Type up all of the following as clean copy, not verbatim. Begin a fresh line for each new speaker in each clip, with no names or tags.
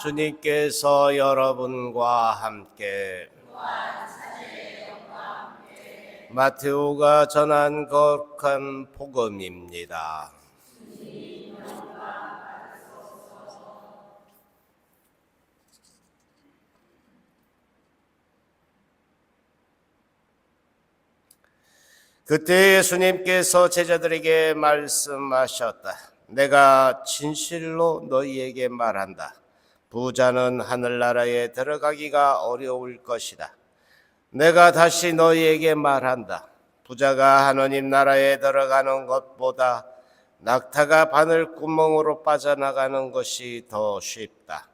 주님께서 여러분과 함께 마테오가 전한 거룩한 복음입니다. 그때 예수님께서 제자들에게 말씀하셨다. 내가 진실로 너희에게 말한다. 부자는 하늘나라에 들어가기가 어려울 것이다. 내가 다시 너희에게 말한다. 부자가 하느님 나라에 들어가는 것보다 낙타가 바늘구멍으로 빠져나가는 것이 더 쉽다.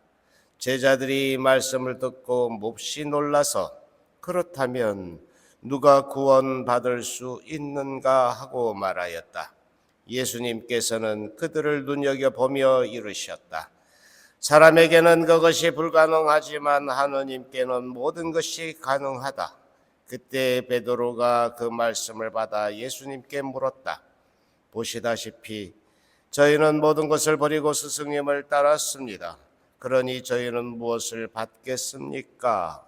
제자들이 이 말씀을 듣고 몹시 놀라서 그렇다면 누가 구원받을 수 있는가 하고 말하였다. 예수님께서는 그들을 눈여겨보며 이르셨다. 사람에게는 그것이 불가능하지만 하느님께는 모든 것이 가능하다. 그때 베드로가 그 말씀을 받아 예수님께 물었다. 보시다시피 저희는 모든 것을 버리고 스승님을 따랐습니다. 그러니 저희는 무엇을 받겠습니까?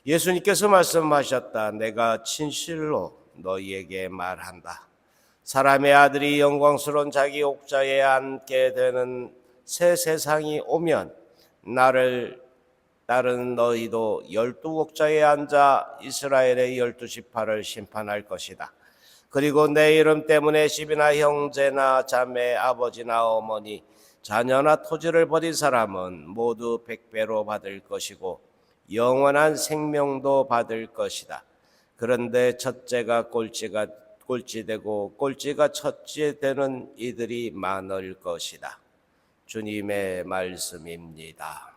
예수님께서 말씀하셨다. 내가 진실로 너희에게 말한다. 사람의 아들이 영광스러운 자기 옥좌에 앉게 되는 새 세상이 오면 나를 따른 너희도 12옥좌에 앉아 이스라엘의 12지파를 심판할 것이다. 그리고 내 이름 때문에 집이나 형제나 자매, 아버지나 어머니, 자녀나 토지를 버린 사람은 모두 100배로 받을 것이고 영원한 생명도 받을 것이다. 그런데 첫째가 꼴찌되고 꼴찌가 첫째 되는 이들이 많을 것이다. 주님의 말씀입니다.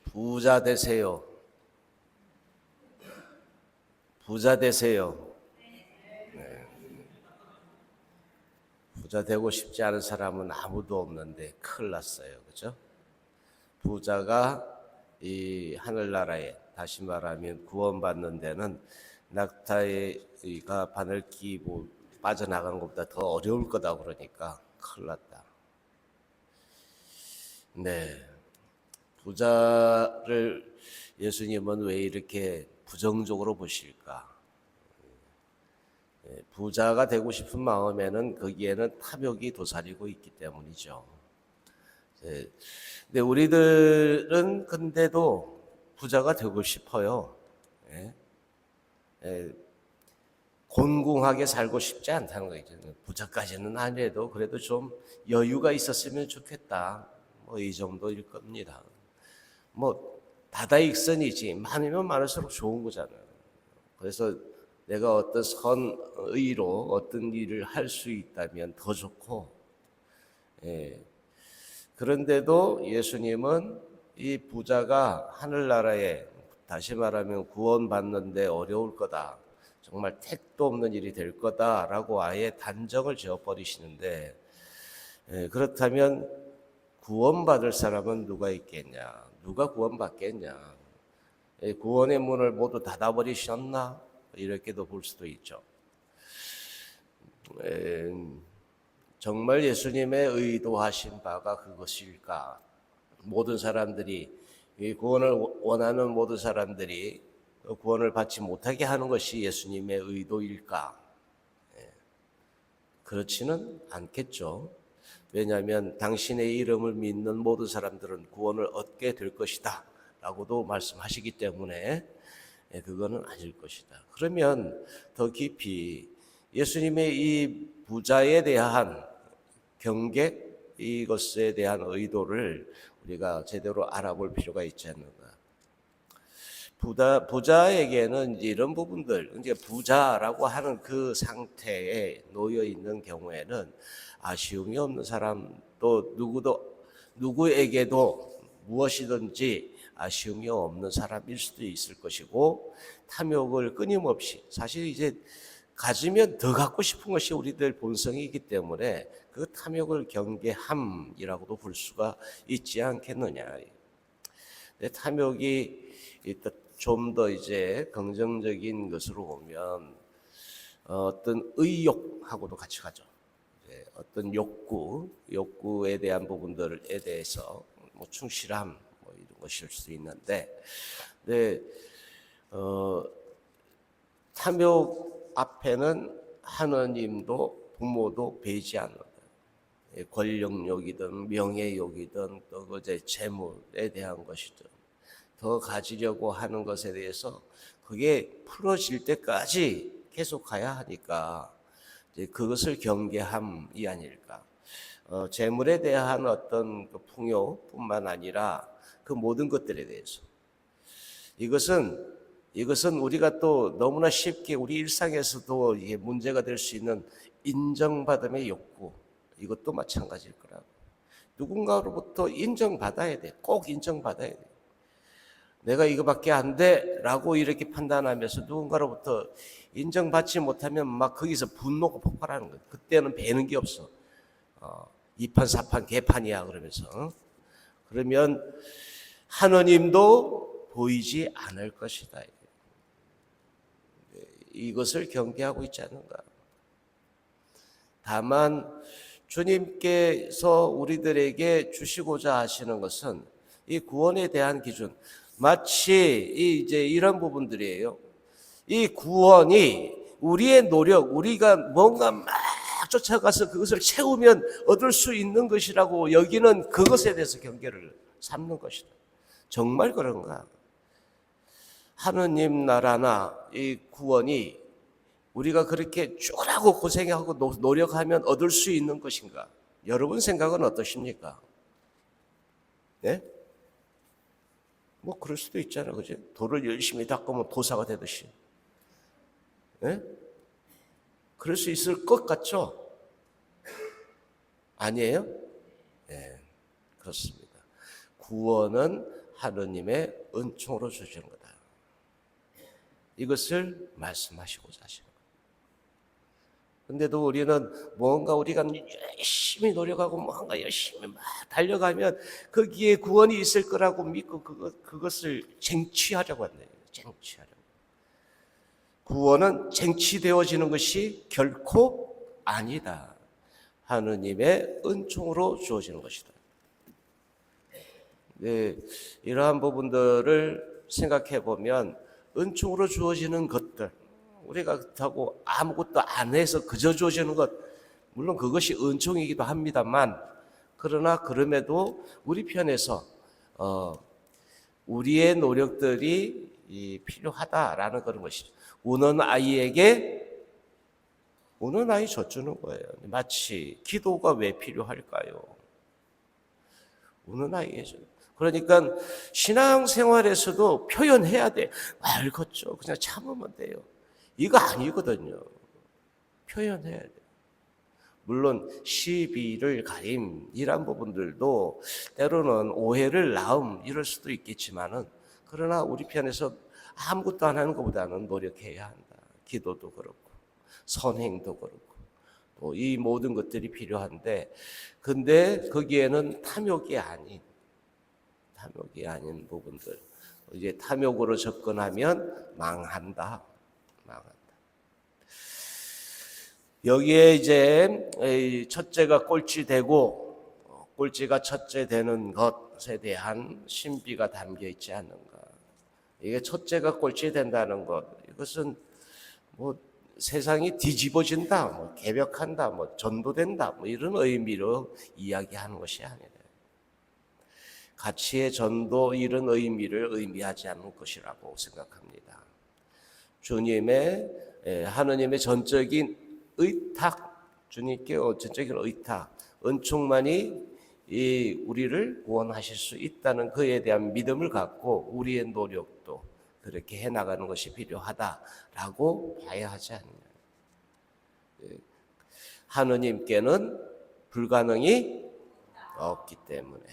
부자 되세요. 부자 되세요. 부자 되고 싶지 않은 사람은 아무도 없는데 큰일 났어요. 그렇죠? 부자가 이 하늘나라에, 다시 말하면 구원받는 데는 낙타가 바늘 끼고 빠져나가는 것보다 더 어려울 거다 그러니까 큰일 났다. 네, 부자를 예수님은 왜 이렇게 부정적으로 보실까? 부자가 되고 싶은 마음에는 거기에는 탐욕이 도사리고 있기 때문이죠. 근데 우리들은 근데도 부자가 되고 싶어요. 곤궁하게 살고 싶지 않다는 거죠. 부자까지는 아니래도 그래도 좀 여유가 있었으면 좋겠다. 뭐 이 정도일 겁니다. 뭐 다다익선이지 많으면 많을수록 좋은 거잖아요. 그래서 내가 어떤 선의로 어떤 일을 할 수 있다면 더 좋고, 그런데도 예수님은 이 부자가 하늘나라에, 다시 말하면 구원받는데 어려울 거다, 정말 택도 없는 일이 될 거다라고 아예 단정을 지어버리시는데, 그렇다면 구원받을 사람은 누가 있겠냐? 누가 구원받겠냐? 구원의 문을 모두 닫아버리셨나? 이렇게도 볼 수도 있죠. 정말 예수님의 의도하신 바가 그것일까? 모든 사람들이, 구원을 원하는 모든 사람들이 구원을 받지 못하게 하는 것이 예수님의 의도일까? 그렇지는 않겠죠. 왜냐하면 당신의 이름을 믿는 모든 사람들은 구원을 얻게 될 것이다 라고도 말씀하시기 때문에 그거는 아닐 것이다. 그러면 더 깊이 예수님의 이 부자에 대한 경계, 이것에 대한 의도를 우리가 제대로 알아볼 필요가 있지 않는가. 부자에게는 이런 부분들, 이제 부자라고 하는 그 상태에 놓여 있는 경우에는 아쉬움이 없는 사람, 또 누구에게도 무엇이든지 아쉬움이 없는 사람일 수도 있을 것이고, 탐욕을 끊임없이, 사실 이제 가지면 더 갖고 싶은 것이 우리들 본성이기 때문에 그 탐욕을 경계함이라고도 볼 수가 있지 않겠느냐. 탐욕이 좀 더 이제 긍정적인 것으로 보면 어떤 의욕하고도 같이 가죠. 어떤 욕구에 대한 부분들에 대해서 뭐 충실함 뭐 이런 것일 수 있는데, 네, 탐욕 앞에는 하느님도 부모도 배지 않는다. 권력욕이든 명예욕이든 또 그제 재물에 대한 것이든 더 가지려고 하는 것에 대해서 그게 풀어질 때까지 계속가야 하니까 이제 그것을 경계함이 아닐까. 재물에 대한 어떤 그 풍요뿐만 아니라 그 모든 것들에 대해서 이것은 우리가 또 너무나 쉽게 우리 일상에서도 이게 문제가 될 수 있는 인정받음의 욕구, 이것도 마찬가지일 거라고. 누군가로부터 인정받아야 돼. 꼭 인정받아야 돼. 내가 이거밖에 안 돼 라고 이렇게 판단하면서 누군가로부터 인정받지 못하면 막 거기서 분노가 폭발하는 거예요. 그때는 배는 게 없어. 이판사판 개판이야 그러면서. 그러면 하느님도 보이지 않을 것이다. 이것을 경계하고 있지 않는가. 다만 주님께서 우리들에게 주시고자 하시는 것은 이 구원에 대한 기준, 마치 이제 이런 부분들이에요. 이 구원이 우리의 노력, 우리가 뭔가 막 쫓아가서 그것을 채우면 얻을 수 있는 것이라고 여기는 그것에 대해서 경계를 삼는 것이다. 정말 그런가? 하느님 나라나 이 구원이 우리가 그렇게 죽으라고 고생하고 노력하면 얻을 수 있는 것인가? 여러분 생각은 어떠십니까? 네? 뭐 그럴 수도 있잖아, 그죠? 돌을 열심히 닦으면 도사가 되듯이. 네? 그럴 수 있을 것 같죠? 아니에요? 네, 그렇습니다. 구원은 하느님의 은총으로 주시는 거다. 이것을 말씀하시고자 하시는 거예요. 근데도 우리는 뭔가 우리가 열심히 노력하고 뭔가 열심히 막 달려가면 거기에 구원이 있을 거라고 믿고 그것을 쟁취하려고 한다. 쟁취하려고. 구원은 쟁취되어지는 것이 결코 아니다. 하느님의 은총으로 주어지는 것이다. 네, 이러한 부분들을 생각해 보면 은총으로 주어지는 것들, 우리가 그렇다고 아무것도 안 해서 그저 주어지는 것, 물론 그것이 은총이기도 합니다만, 그러나 그럼에도 우리 편에서 우리의 노력들이 필요하다라는 그런 것이죠. 우는 아이에게 우는 아이 젖주는 거예요. 마치 기도가 왜 필요할까요? 우는 아이에게. 그러니까 신앙생활에서도 표현해야 돼. 말 걷죠. 그냥 참으면 돼요. 이거 아니거든요. 표현해야 돼. 물론 시비를 가림 이런 부분들도 때로는 오해를 낳음 이럴 수도 있겠지만은, 그러나 우리 편에서 아무것도 안 하는 것보다는 노력해야 한다. 기도도 그렇고 선행도 그렇고 또 이 모든 것들이 필요한데, 근데 거기에는 탐욕이 아닌 부분들, 이제 탐욕으로 접근하면 망한다. 여기에 이제 첫째가 꼴찌되고 꼴찌가 첫째 되는 것에 대한 신비가 담겨 있지 않는가. 이게 첫째가 꼴찌 된다는 것, 이것은 뭐 세상이 뒤집어진다, 뭐 개벽한다, 뭐 전도된다, 뭐 이런 의미로 이야기하는 것이 아니라 가치의 전도 이런 의미를 의미하지 않는 것이라고 생각합니다. 하느님의 전적인 의탁, 주님께 전적인 의탁, 은총만이 우리를 구원하실 수 있다는 그에 대한 믿음을 갖고 우리의 노력도 그렇게 해나가는 것이 필요하다라고 봐야 하지 않느냐. 하느님께는 불가능이 없기 때문에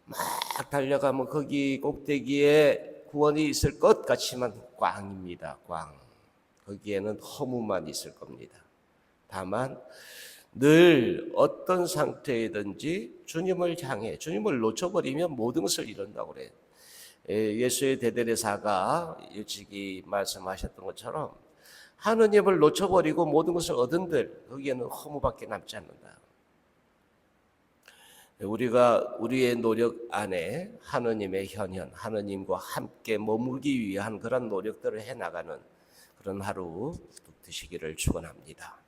막 달려가면 거기 꼭대기에 구원이 있을 것 같지만 꽝입니다. 꽝. 거기에는 허무만 있을 겁니다. 다만 늘 어떤 상태이든지 주님을 향해, 주님을 놓쳐버리면 모든 것을 잃는다고 그래요. 예수의 대대례사가 일찍이 말씀하셨던 것처럼 하느님을 놓쳐버리고 모든 것을 얻은들 거기에는 허무밖에 남지 않는다. 우리가 우리의 노력 안에 하느님의 현현, 하느님과 함께 머물기 위한 그런 노력들을 해나가는 그런 하루 되시기를 축원합니다.